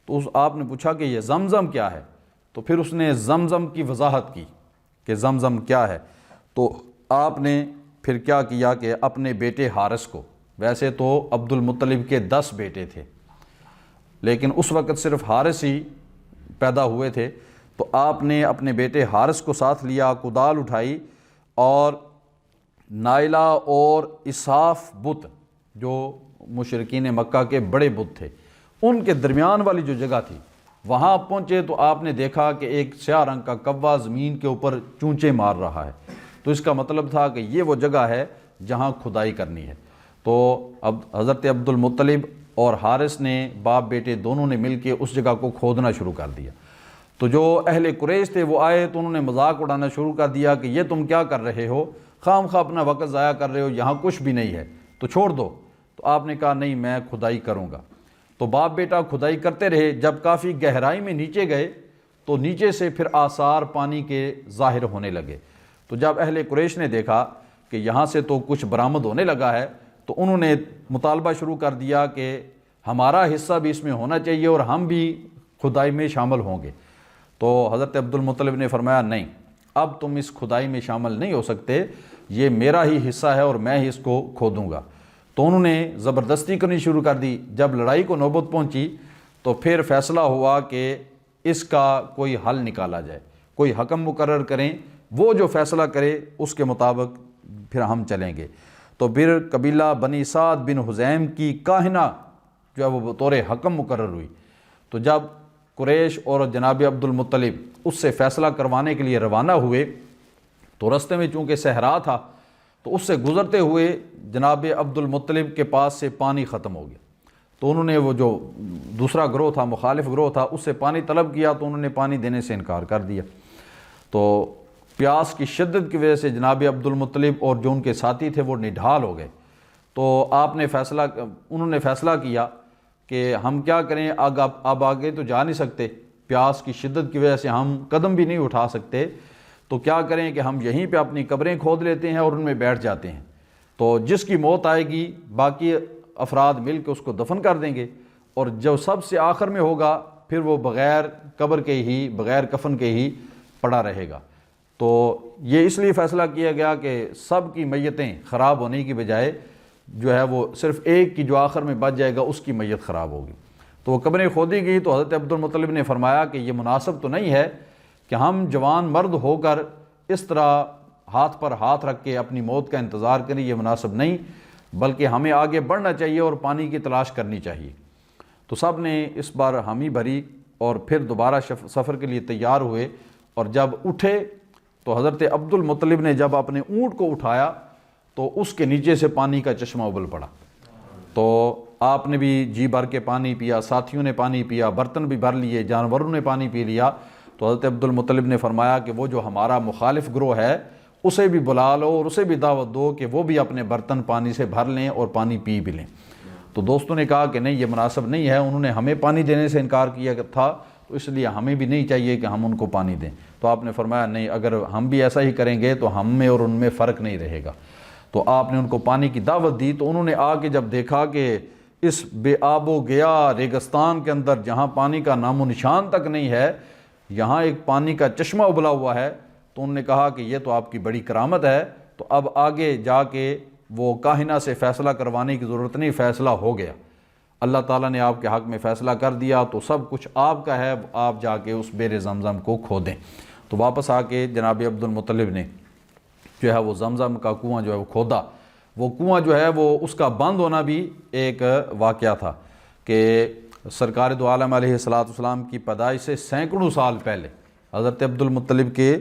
تو آپ نے پوچھا کہ یہ زمزم کیا ہے، تو پھر اس نے زمزم کی وضاحت کی کہ زمزم کیا ہے۔ تو آپ نے پھر کیا کیا کہ اپنے بیٹے حارث کو، ویسے تو عبد المطلب کے 10 بیٹے تھے لیکن اس وقت صرف حارث ہی پیدا ہوئے تھے، تو آپ نے اپنے بیٹے حارث کو ساتھ لیا، کدال اٹھائی اور نائلہ اور اساف بت جو مشرکین مکہ کے بڑے بت تھے ان کے درمیان والی جو جگہ تھی وہاں پہنچے تو آپ نے دیکھا کہ ایک سیاہ رنگ کا کوا زمین کے اوپر چونچے مار رہا ہے، تو اس کا مطلب تھا کہ یہ وہ جگہ ہے جہاں کھدائی کرنی ہے۔ تو اب حضرت عبد المطلب اور حارث نے باپ بیٹے دونوں نے مل کے اس جگہ کو کھودنا شروع کر دیا۔ تو جو اہل قریش تھے وہ آئے تو انہوں نے مذاق اڑانا شروع کر دیا کہ یہ تم کیا کر رہے ہو، خام خواہ اپنا وقت ضائع کر رہے ہو، یہاں کچھ بھی نہیں ہے تو چھوڑ دو۔ تو آپ نے کہا نہیں میں کھدائی کروں گا۔ تو باپ بیٹا کھدائی کرتے رہے، جب کافی گہرائی میں نیچے گئے تو نیچے سے پھر آثار پانی کے ظاہر ہونے لگے۔ تو جب اہل قریش نے دیکھا کہ یہاں سے تو کچھ برآمد ہونے لگا ہے تو انہوں نے مطالبہ شروع کر دیا کہ ہمارا حصہ بھی اس میں ہونا چاہیے اور ہم بھی کھدائی میں شامل ہوں گے۔ تو حضرت عبد المطلب نے فرمایا نہیں، اب تم اس کھدائی میں شامل نہیں ہو سکتے، یہ میرا ہی حصہ ہے اور میں ہی اس کو کھودوں گا۔ تو انہوں نے زبردستی کرنی شروع کر دی۔ جب لڑائی کو نوبت پہنچی تو پھر فیصلہ ہوا کہ اس کا کوئی حل نکالا جائے، کوئی حکم مقرر کریں، وہ جو فیصلہ کرے اس کے مطابق پھر ہم چلیں گے۔ تو پھر قبیلہ بنی سعد بن حزیم کی کاہنہ جو ہے وہ بطور حکم مقرر ہوئی۔ تو جب قریش اور جناب عبد المطلب اس سے فیصلہ کروانے کے لیے روانہ ہوئے تو رستے میں چونکہ صحرا تھا تو اس سے گزرتے ہوئے جناب عبد المطلب کے پاس سے پانی ختم ہو گیا۔ تو انہوں نے وہ جو دوسرا گروہ تھا، مخالف گروہ تھا، اس سے پانی طلب کیا تو انہوں نے پانی دینے سے انکار کر دیا۔ تو پیاس کی شدت کی وجہ سے جناب عبد المطلب اور جو ان کے ساتھی تھے وہ نڈھال ہو گئے۔ تو انہوں نے فیصلہ کیا کہ ہم کیا کریں، اب آگے تو جا نہیں سکتے، پیاس کی شدت کی وجہ سے ہم قدم بھی نہیں اٹھا سکتے، تو کیا کریں کہ ہم یہیں پہ اپنی قبریں کھود لیتے ہیں اور ان میں بیٹھ جاتے ہیں، تو جس کی موت آئے گی باقی افراد مل کے اس کو دفن کر دیں گے، اور جو سب سے آخر میں ہوگا پھر وہ بغیر قبر کے ہی، بغیر کفن کے ہی پڑا رہے گا۔ تو یہ اس لیے فیصلہ کیا گیا کہ سب کی میتیں خراب ہونے کی بجائے جو ہے وہ صرف ایک کی جو آخر میں بچ جائے گا اس کی میت خراب ہوگی۔ تو وہ قبریں کھودی گئی تو حضرت عبد المطلب نے فرمایا کہ یہ مناسب تو نہیں ہے کہ ہم جوان مرد ہو کر اس طرح ہاتھ پر ہاتھ رکھ کے اپنی موت کا انتظار کریں، یہ مناسب نہیں، بلکہ ہمیں آگے بڑھنا چاہیے اور پانی کی تلاش کرنی چاہیے۔ تو سب نے اس بار حامی بھری اور پھر دوبارہ سفر کے لیے تیار ہوئے، اور جب اٹھے تو حضرت عبد المطلب نے جب اپنے اونٹ کو اٹھایا تو اس کے نیچے سے پانی کا چشمہ ابل پڑا۔ تو آپ نے بھی جی بھر کے پانی پیا، ساتھیوں نے پانی پیا، برتن بھی بھر لیے، جانوروں نے پانی پی لیا۔ تو حضرت عبد المطلب نے فرمایا کہ وہ جو ہمارا مخالف گروہ ہے اسے بھی بلا لو اور اسے بھی دعوت دو کہ وہ بھی اپنے برتن پانی سے بھر لیں اور پانی پی بھی لیں۔ تو دوستوں نے کہا کہ نہیں یہ مناسب نہیں ہے، انہوں نے ہمیں پانی دینے سے انکار کیا تھا تو اس لیے ہمیں بھی نہیں چاہیے کہ ہم ان کو پانی دیں۔ تو آپ نے فرمایا نہیں، اگر ہم بھی ایسا ہی کریں گے تو ہم میں اور ان میں فرق نہیں رہے گا۔ تو آپ نے ان کو پانی کی دعوت دی تو انہوں نے آ کے جب دیکھا کہ اس بے آب و گیا ریگستان کے اندر جہاں پانی کا نام و نشان تک نہیں ہے، یہاں ایک پانی کا چشمہ ابلا ہوا ہے، تو انہوں نے کہا کہ یہ تو آپ کی بڑی کرامت ہے، تو اب آگے جا کے وہ کاہنہ سے فیصلہ کروانے کی ضرورت نہیں، فیصلہ ہو گیا، اللہ تعالیٰ نے آپ کے حق میں فیصلہ کر دیا، تو سب کچھ آپ کا ہے، آپ جا کے اس بئر زمزم کو کھودیں۔ تو واپس آ کے جناب عبد المطلب نے جو ہے وہ زمزم کا کنواں جو ہے وہ کھودا۔ وہ کنواں جو ہے وہ اس کا بند ہونا بھی ایک واقعہ تھا کہ سرکار دو عالم علیہ السلام کی پیدائش سے سینکڑوں سال پہلے، حضرت عبد المطلب کے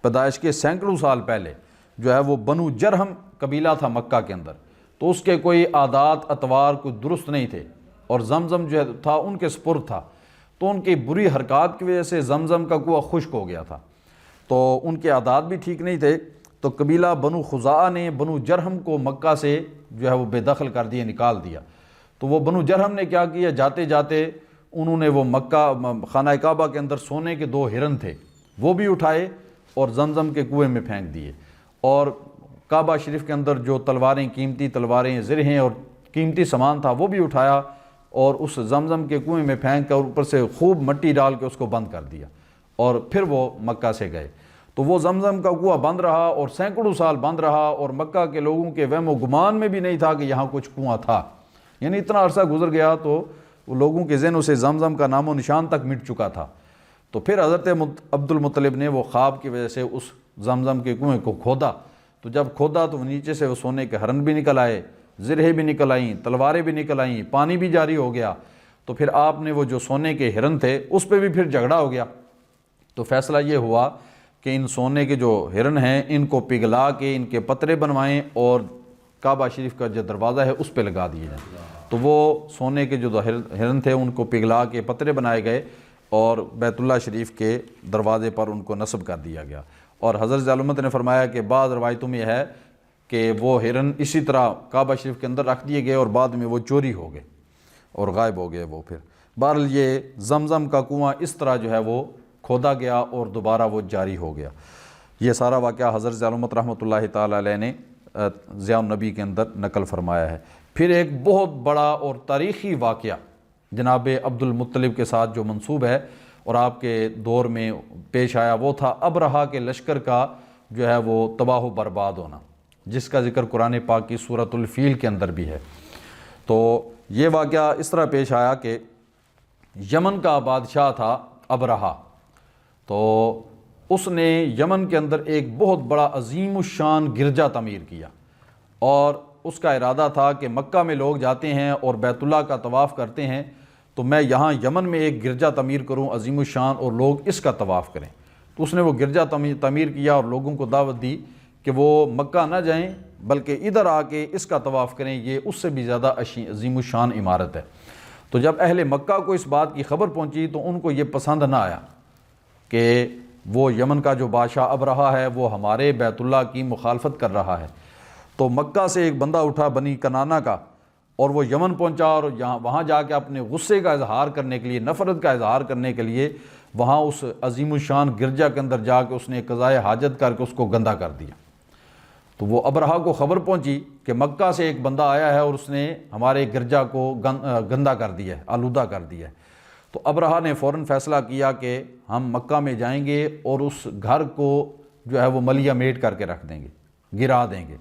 پیدائش کے سینکڑوں سال پہلے جو ہے وہ بنو جرہم قبیلہ تھا مکہ کے اندر، تو اس کے کوئی عادات اتوار کوئی درست نہیں تھے، اور زمزم جو تھا ان کے سپرد تھا، تو ان کی بری حرکات کی وجہ سے زمزم کا کنواں خشک ہو گیا تھا، تو ان کے عادات بھی ٹھیک نہیں تھے۔ تو قبیلہ بنو خزاعہ نے بنو جرہم کو مکہ سے جو ہے وہ بے دخل کر دیا، نکال دیا۔ تو وہ بنو جرہم نے کیا کیا، جاتے جاتے انہوں نے وہ مکہ خانہ کعبہ کے اندر سونے کے 2 ہرن تھے وہ بھی اٹھائے اور زمزم کے کنویں میں پھینک دیے، اور کعبہ شریف کے اندر جو تلواریں، قیمتی تلواریں، زرہیں اور قیمتی سامان تھا وہ بھی اٹھایا اور اس زمزم کے کنویں میں پھینک کر اوپر سے خوب مٹی ڈال کے اس کو بند کر دیا، اور پھر وہ مکہ سے گئے۔ تو وہ زمزم کا کنواں بند رہا اور سینکڑوں سال بند رہا، اور مکہ کے لوگوں کے وہم و گمان میں بھی نہیں تھا کہ یہاں کچھ کنواں تھا، یعنی اتنا عرصہ گزر گیا تو وہ لوگوں کے ذہنوں سے زمزم کا نام و نشان تک مٹ چکا تھا۔ تو پھر حضرت عبد المطلب نے وہ خواب کی وجہ سے اس زمزم کے کنویں کو کھودا، تو جب کھودا تو نیچے سے وہ سونے کے ہرن بھی نکل آئے، زرہیں بھی نکل آئیں، تلواریں بھی نکل آئیں، پانی بھی جاری ہو گیا۔ تو پھر آپ نے وہ جو سونے کے ہرن تھے اس پہ بھی پھر جھگڑا ہو گیا، تو فیصلہ یہ ہوا کہ ان سونے کے جو ہرن ہیں ان کو پگھلا کے ان کے پترے بنوائیں اور کعبہ شریف کا جو دروازہ ہے اس پہ لگا دیے جائیں۔ تو وہ سونے کے جو ہرن تھے ان کو پگھلا کے پترے بنائے گئے اور بیت اللہ شریف کے دروازے پر ان کو نصب کر دیا گیا۔ اور حضرت ذیالمت نے فرمایا کہ بعض روایتوں میں ہے کہ وہ ہرن اسی طرح کعبہ شریف کے اندر رکھ دیے گئے اور بعد میں وہ چوری ہو گئے اور غائب ہو گئے وہ پھر۔ بہرحال یہ زمزم کا کنواں اس طرح جو ہے وہ کھودا گیا اور دوبارہ وہ جاری ہو گیا۔ یہ سارا واقعہ حضرت ذیالمت رحمۃ اللہ تعالیٰ علیہ نے ضیاء النبی کے اندر نقل فرمایا ہے۔ پھر ایک بہت بڑا اور تاریخی واقعہ جناب عبد المطلب کے ساتھ جو منسوب ہے اور آپ کے دور میں پیش آیا، وہ تھا ابرہہ کے لشکر کا جو ہے وہ تباہ و برباد ہونا، جس کا ذکر قرآن پاک کی سورۃ الفیل کے اندر بھی ہے۔ تو یہ واقعہ اس طرح پیش آیا کہ یمن کا بادشاہ تھا ابرہہ، تو اس نے یمن کے اندر ایک بہت بڑا عظیم الشان گرجا تعمیر کیا، اور اس کا ارادہ تھا کہ مکہ میں لوگ جاتے ہیں اور بیت اللہ کا طواف کرتے ہیں، تو میں یہاں یمن میں ایک گرجا تعمیر کروں عظیم الشان اور لوگ اس کا طواف کریں۔ تو اس نے وہ گرجا تعمیر کیا اور لوگوں کو دعوت دی کہ وہ مکہ نہ جائیں بلکہ ادھر آ کے اس کا طواف کریں، یہ اس سے بھی زیادہ عظیم الشان عمارت ہے۔ تو جب اہل مکہ کو اس بات کی خبر پہنچی تو ان کو یہ پسند نہ آیا کہ وہ یمن کا جو بادشاہ ابرہہ ہے وہ ہمارے بیت اللہ کی مخالفت کر رہا ہے۔ تو مکہ سے ایک بندہ اٹھا بنی کنانہ کا، اور وہ یمن پہنچا اور وہاں جا کے اپنے غصے کا اظہار کرنے کے لیے، نفرت کا اظہار کرنے کے لیے وہاں اس عظیم الشان گرجا کے اندر جا کے اس نے قضائے حاجت کر کے اس کو گندا کر دیا۔ تو وہ ابرہہ کو خبر پہنچی کہ مکہ سے ایک بندہ آیا ہے اور اس نے ہمارے گرجا کو گندا کر دیا ہے، آلودہ کر دیا ہے۔ تو ابرہہ نے فوراً فیصلہ کیا کہ ہم مکہ میں جائیں گے اور اس گھر کو جو ہے وہ ملیہ میٹ کر کے رکھ دیں گے، گرا دیں گے۔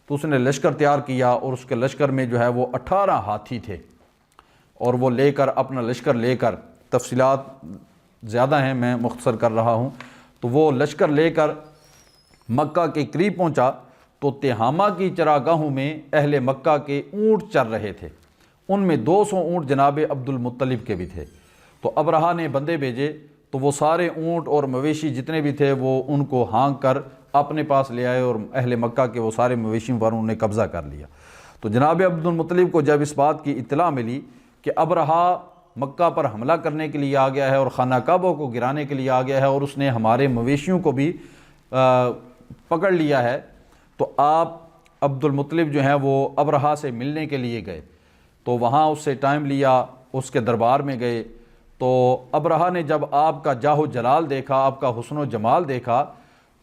تو اس نے لشکر تیار کیا اور اس کے لشکر میں جو ہے وہ 18 ہاتھی تھے، اور وہ لے کر اپنا لشکر لے کر، تفصیلات زیادہ ہیں میں مختصر کر رہا ہوں، تو وہ لشکر لے کر مکہ کے قریب پہنچا تو تہامہ کی چراگاہوں میں اہل مکہ کے اونٹ چر رہے تھے، ان میں 200 اونٹ جناب عبد المطلب کے بھی تھے۔ تو ابرہہ نے بندے بھیجے تو وہ سارے اونٹ اور مویشی جتنے بھی تھے وہ ان کو ہانک کر اپنے پاس لے آئے، اور اہل مکہ کے وہ سارے مویشیوں پر انہوں نے قبضہ کر لیا۔ تو جناب عبد المطلب کو جب اس بات کی اطلاع ملی کہ ابرہہ مکہ پر حملہ کرنے کے لیے آ گیا ہے اور خانہ کعبہ کو گرانے کے لیے آ گیا ہے اور اس نے ہمارے مویشیوں کو بھی پکڑ لیا ہے، تو آپ عبد المطلب جو ہیں وہ ابرہہ سے ملنے کے لیے گئے۔ تو وہاں اس سے ٹائم لیا، اس کے دربار میں گئے، تو ابرہہ نے جب آپ کا جاہ و جلال دیکھا، آپ کا حسن و جمال دیکھا،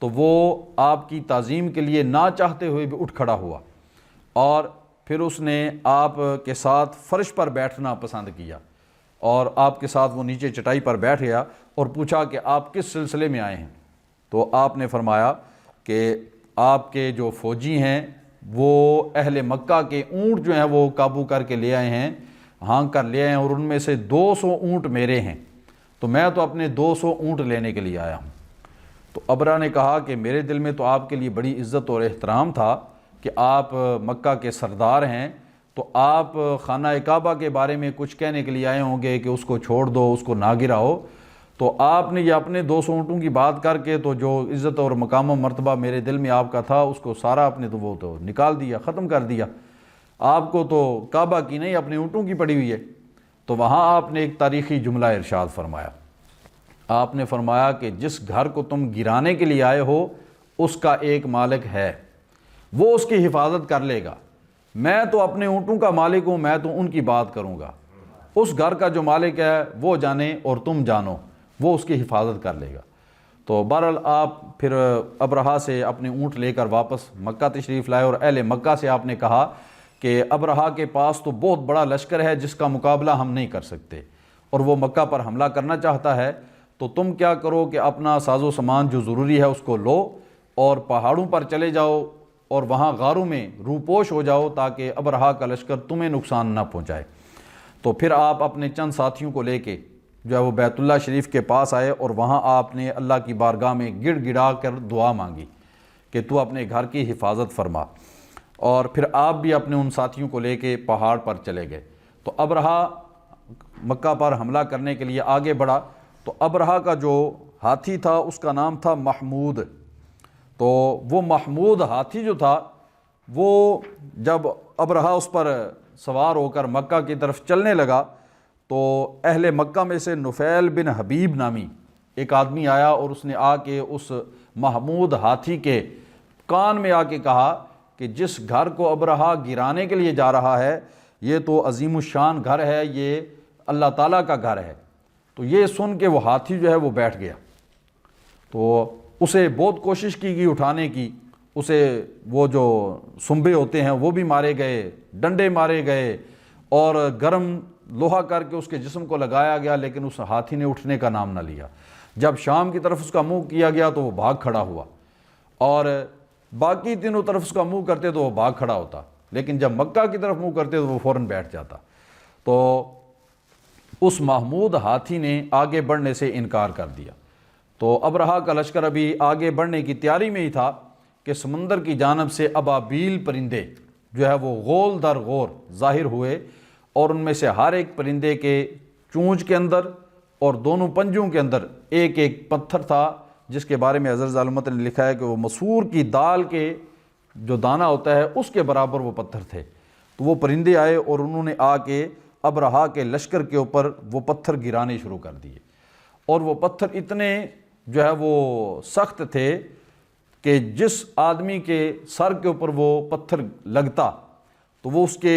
تو وہ آپ کی تعظیم کے لیے نہ چاہتے ہوئے بھی اٹھ کھڑا ہوا، اور پھر اس نے آپ کے ساتھ فرش پر بیٹھنا پسند کیا، اور آپ کے ساتھ وہ نیچے چٹائی پر بیٹھ گیا اور پوچھا کہ آپ کس سلسلے میں آئے ہیں؟ تو آپ نے فرمایا کہ آپ کے جو فوجی ہیں وہ اہل مکہ کے اونٹ جو ہیں وہ قابو کر کے لے آئے ہیں، ہانک کر لے آئے ہیں، اور ان میں سے 200 اونٹ میرے ہیں، تو میں تو اپنے 200 اونٹ لینے کے لیے آیا ہوں۔ تو ابرہہ نے کہا کہ میرے دل میں تو آپ کے لیے بڑی عزت اور احترام تھا کہ آپ مکہ کے سردار ہیں، تو آپ خانہ کعبہ کے بارے میں کچھ کہنے کے لیے آئے ہوں گے کہ اس کو چھوڑ دو، اس کو نہ گراؤ، تو آپ نے یہ اپنے 200 اونٹوں کی بات کر کے تو جو عزت اور مقام و مرتبہ میرے دل میں آپ کا تھا اس کو سارا اپنے تو وہ تو نکال دیا، ختم کر دیا۔ آپ کو تو کعبہ کی نہیں اپنے اونٹوں کی پڑی ہوئی ہے۔ تو وہاں آپ نے ایک تاریخی جملہ ارشاد فرمایا، آپ نے فرمایا کہ جس گھر کو تم گرانے کے لیے آئے ہو اس کا ایک مالک ہے، وہ اس کی حفاظت کر لے گا، میں تو اپنے اونٹوں کا مالک ہوں، میں تو ان کی بات کروں گا، اس گھر کا جو مالک ہے وہ جانے اور تم جانو، وہ اس کی حفاظت کر لے گا۔ تو بہرحال آپ پھر ابرہہ سے اپنے اونٹ لے کر واپس مکہ تشریف لائے، اور اہل مکہ سے آپ نے کہا کہ ابرہہ کے پاس تو بہت بڑا لشکر ہے جس کا مقابلہ ہم نہیں کر سکتے، اور وہ مکہ پر حملہ کرنا چاہتا ہے، تو تم کیا کرو کہ اپنا ساز و سامان جو ضروری ہے اس کو لو اور پہاڑوں پر چلے جاؤ اور وہاں غاروں میں روپوش ہو جاؤ تاکہ ابرہہ کا لشکر تمہیں نقصان نہ پہنچائے۔ تو پھر آپ اپنے چند ساتھیوں کو لے کے جو ہے وہ بیت اللہ شریف کے پاس آئے اور وہاں آپ نے اللہ کی بارگاہ میں گڑ گڑا کر دعا مانگی کہ تو اپنے گھر کی حفاظت فرما، اور پھر آپ بھی اپنے ان ساتھیوں کو لے کے پہاڑ پر چلے گئے۔ تو ابرہہ مکہ پر حملہ کرنے کے لیے آگے بڑھا، تو ابرہہ کا جو ہاتھی تھا اس کا نام تھا محمود۔ تو وہ محمود ہاتھی جو تھا وہ جب ابرہہ اس پر سوار ہو کر مکہ کی طرف چلنے لگا تو اہل مکہ میں سے نفیل بن حبیب نامی ایک آدمی آیا اور اس نے آ کے اس محمود ہاتھی کے کان میں آ کے کہا کہ جس گھر کو ابرہہ گرانے کے لیے جا رہا ہے یہ تو عظیم الشان گھر ہے، یہ اللہ تعالیٰ کا گھر ہے۔ تو یہ سن کے وہ ہاتھی جو ہے وہ بیٹھ گیا۔ تو اسے بہت کوشش کی گئی اٹھانے کی، اسے وہ جو سنبے ہوتے ہیں وہ بھی مارے گئے، ڈنڈے مارے گئے اور گرم لوہا کر کے اس کے جسم کو لگایا گیا، لیکن اس ہاتھی نے اٹھنے کا نام نہ لیا۔ جب شام کی طرف اس کا منہ کیا گیا تو وہ بھاگ کھڑا ہوا، اور باقی تینوں طرف اس کا منہ کرتے تو وہ بھاگ کھڑا ہوتا، لیکن جب مکہ کی طرف منہ کرتے تو وہ فوراً بیٹھ جاتا۔ تو اس محمود ہاتھی نے آگے بڑھنے سے انکار کر دیا۔ تو ابرہہ کا لشکر ابھی آگے بڑھنے کی تیاری میں ہی تھا کہ سمندر کی جانب سے ابابیل پرندے جو ہے وہ غول در غور ظاہر ہوئے، اور ان میں سے ہر ایک پرندے کے چونچ کے اندر اور دونوں پنجوں کے اندر ایک ایک پتھر تھا، جس کے بارے میں حضرت ظالمت نے لکھا ہے کہ وہ مسور کی دال کے جو دانہ ہوتا ہے اس کے برابر وہ پتھر تھے۔ تو وہ پرندے آئے اور انہوں نے آ کے ابرہہ کے لشکر کے اوپر وہ پتھر گرانے شروع کر دیے، اور وہ پتھر اتنے جو ہے وہ سخت تھے کہ جس آدمی کے سر کے اوپر وہ پتھر لگتا تو وہ اس کے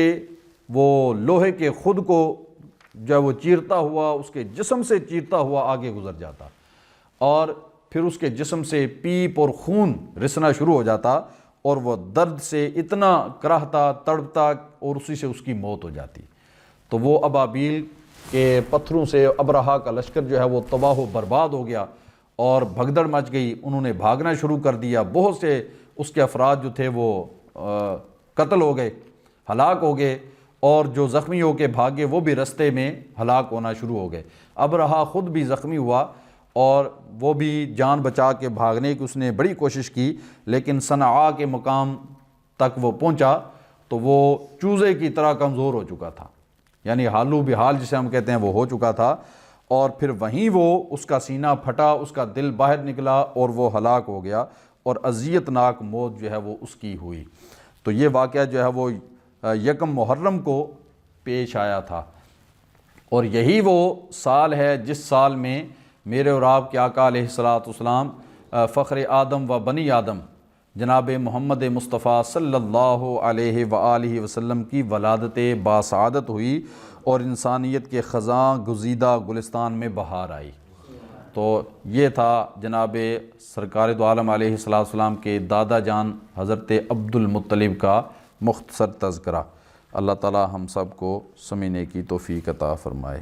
وہ لوہے کے خود کو جو ہے وہ چیرتا ہوا، اس کے جسم سے چیرتا ہوا آگے گزر جاتا، اور پھر اس کے جسم سے پیپ اور خون رسنا شروع ہو جاتا، اور وہ درد سے اتنا کراہتا تڑپتا اور اسی سے اس کی موت ہو جاتی۔ تو وہ ابابیل کے پتھروں سے ابرہہ کا لشکر جو ہے وہ تباہ و برباد ہو گیا، اور بھگدڑ مچ گئی، انہوں نے بھاگنا شروع کر دیا۔ بہت سے اس کے افراد جو تھے وہ قتل ہو گئے، ہلاک ہو گئے، اور جو زخمی ہو کے بھاگے وہ بھی رستے میں ہلاک ہونا شروع ہو گئے۔ ابرہہ خود بھی زخمی ہوا اور وہ بھی جان بچا کے بھاگنے کی اس نے بڑی کوشش کی، لیکن صنعاء کے مقام تک وہ پہنچا تو وہ چوزے کی طرح کمزور ہو چکا تھا، یعنی حالو بحال جسے ہم کہتے ہیں وہ ہو چکا تھا، اور پھر وہیں وہ اس کا سینہ پھٹا، اس کا دل باہر نکلا اور وہ ہلاک ہو گیا، اور اذیت ناک موت جو ہے وہ اس کی ہوئی۔ تو یہ واقعہ جو ہے وہ یکم محرم کو پیش آیا تھا، اور یہی وہ سال ہے جس سال میں میرے اور آپ کے آقا علیہ الصلاۃ والسلام فخر آدم و بنی آدم جناب محمد مصطفیٰ صلی اللہ علیہ وآلہ وسلم کی ولادت باسعادت ہوئی، اور انسانیت کے خزاں گزیدہ گلستان میں بہار آئی۔ تو یہ تھا جناب سرکار دو عالم علیہ الصلوۃ والسلام کے دادا جان حضرت عبد المطلب کا مختصر تذکرہ۔ اللہ تعالی ہم سب کو سمجھنے کی توفیق عطا فرمائے۔